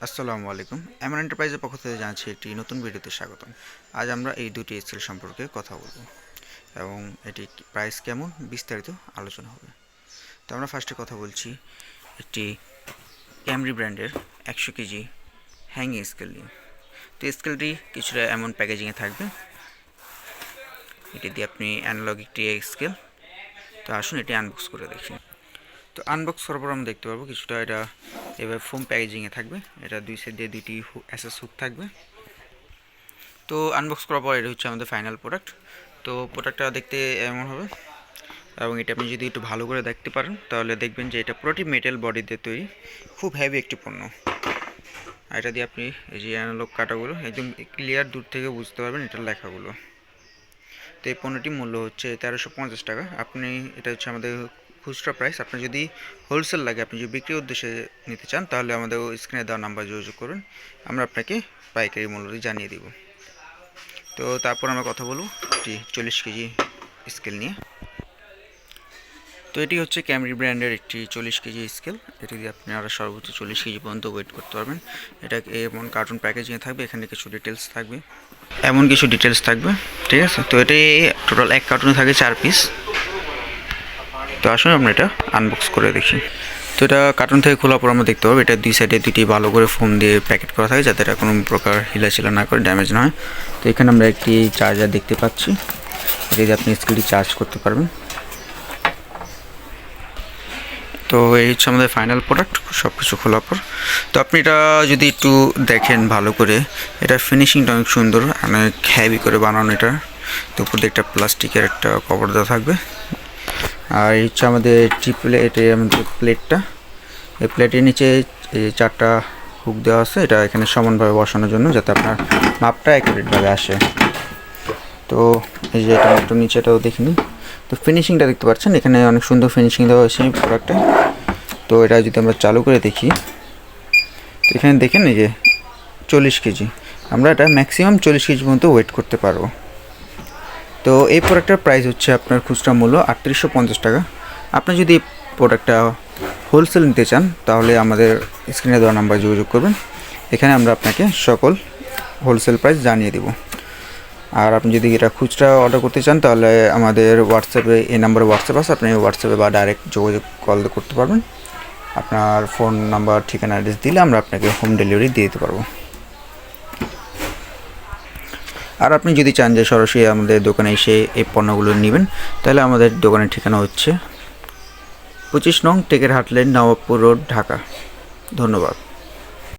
আসসালামু আলাইকুম। এমন এন্টারপ্রাইজের পক্ষ থেকে জানাচ্ছি একটি নতুন ভিডিওতে স্বাগতম। আজ আমরা এই দুটি স্কেল সম্পর্কে কথা বলব এবং এটি প্রাইস কেমন বিস্তারিত আলোচনা হবে। তো আমরা ফার্স্টে কথা বলছি একটি ক্যামরি ব্র্যান্ডের 100 কেজি হ্যাঙ্গিং স্কেল নিয়ে। তো স্কেলটি কিছুটা এমন প্যাকেজিংয়ে থাকবে। এটি দিয়ে আপনি অ্যানালগ একটি স্কেল। তো আসুন এটি আনবক্স করে দেখি। তো আনবক্স করার পর আমরা দেখতে পারবো কিছুটা এটা এবার ফোম প্যাকেজিংয়ে থাকবে। এটা দুই সাইড দিয়ে দুইটি অ্যাসেস হুক থাকবে। তো আনবক্স করার পর এটা হচ্ছে আমাদের ফাইনাল প্রোডাক্ট। তো প্রোডাক্টটা দেখতে এমন হবে এবং এটা আপনি যদি একটু ভালো করে দেখতে পারেন তাহলে দেখবেন যে এটা পুরোটি মেটাল বডি দিয়ে তৈরি, খুব হেভি একটি পণ্য। আর এটা দিয়ে আপনি এই যে অ্যানালগ কাটাগুলো একদম ক্লিয়ার দূর থেকে বুঝতে পারবেন এটার লেখাগুলো। তো এই পণ্যটির মূল্য হচ্ছে 1350 টাকা। আপনি এটা হচ্ছে আমাদের খুচরা প্রাইস। আপনার যদি হোলসেল লাগে, আপনি যদি বিক্রির উদ্দেশ্যে নিতে চান তাহলে আমাদের স্ক্রিনে দেওয়া নাম্বার যোগাযোগ করুন, আমরা আপনাকে পাইকারি মূল্যটি জানিয়ে দিব। তো তারপর আমরা কথা বলব এটি 40 কেজি স্কেল নিয়ে। তো এটি হচ্ছে ক্যামরি ব্র্যান্ডের একটি 40 কেজি স্কেল। এটি দিয়ে আপনি আরও সর্বোচ্চ 40 কেজি পর্যন্ত ওয়েট করতে পারবেন। এটা এমন কার্টুন প্যাকেজিংয়ে থাকবে, এখানে কিছু ডিটেলস থাকবে, ঠিক আছে। তো এটি টোটাল এক কার্টুনে থাকে 4 পিস। তো আসুন আমরা এটা আনবক্স করে দেখি। তো এটা কার্টুন থেকে খোলার পর আমরা দেখতে পাবো এটা দুই সাইডে দুটি ভালো করে ফোম দিয়ে প্যাকেট করা থাকে যাতে এটা কোনো প্রকার হিলাচিলা না করে ড্যামেজ না হয়। তো এখানে আমরা একটি চার্জার দেখতে পাচ্ছি, এটা দিয়ে আপনি স্ক্রিনটি চার্জ করতে পারবেন। তো এই হচ্ছে আমাদের ফাইনাল প্রোডাক্ট সব কিছু খোলার পর। তো আপনি এটা যদি একটু দেখেন ভালো করে, এটা ফিনিশিংটা অনেক সুন্দর, অনেক হেভি করে বানানো। এটা তো উপর দিয়ে একটা প্লাস্টিকের একটা কভার দেওয়া থাকবে। আর এই হচ্ছে আমাদের আমাদের প্লেটটা। এই প্লেটের নিচে এই 4টা হুক দেওয়া আছে, এটা এখানে সমানভাবে বসানোর জন্য যাতে আপনার মাপটা অ্যাকুরেটভাবে আসে। তো এই যে এটা একটু নিচেটাও দেখে নিন। তো ফিনিশিংটা দেখতে পাচ্ছেন, এখানে অনেক সুন্দর ফিনিশিং দেওয়া হয়েছে এই প্রোডাক্টে। তো এটা যদি আমরা চালু করে দেখি, তো এখানে দেখেন এই যে 40 কেজি, আমরা এটা ম্যাক্সিমাম 40 কেজি পর্যন্ত ওয়েট করতে পারবো। তো এই প্রোডাক্টের প্রাইস হচ্ছে আপনার খুচরা মূল্য 3850 টাকা। আপনি যদি প্রোডাক্টটা হোলসেল নিতে চান তাহলে আমাদের স্ক্রিনে দেওয়া নাম্বার যোগাযোগ করবেন, এখানে আমরা আপনাকে সকল হোলসেল প্রাইস জানিয়ে দেব। আর আপনি যদি এটা খুচরা অর্ডার করতে চান তাহলে আমাদের হোয়াটসঅ্যাপে এই নাম্বারে হোয়াটসঅ্যাপ আছে, আপনি হোয়াটসঅ্যাপে বা ডাইরেক্ট যোগাযোগ কল করতে পারবেন। আপনার ফোন নাম্বার ঠিকানা অ্যাড্রেস দিলে আমরা আপনাকে হোম ডেলিভারি দিয়ে দিতে পারবো। আর আপনি যদি চান যে সরাসরি আমাদের দোকানে এসে এই পণ্যগুলো নেবেন তাহলে আমাদের দোকানের ঠিকানা হচ্ছে 25 নং টেকেরহাট লেন, নবাবপুর রোড, ঢাকা। ধন্যবাদ।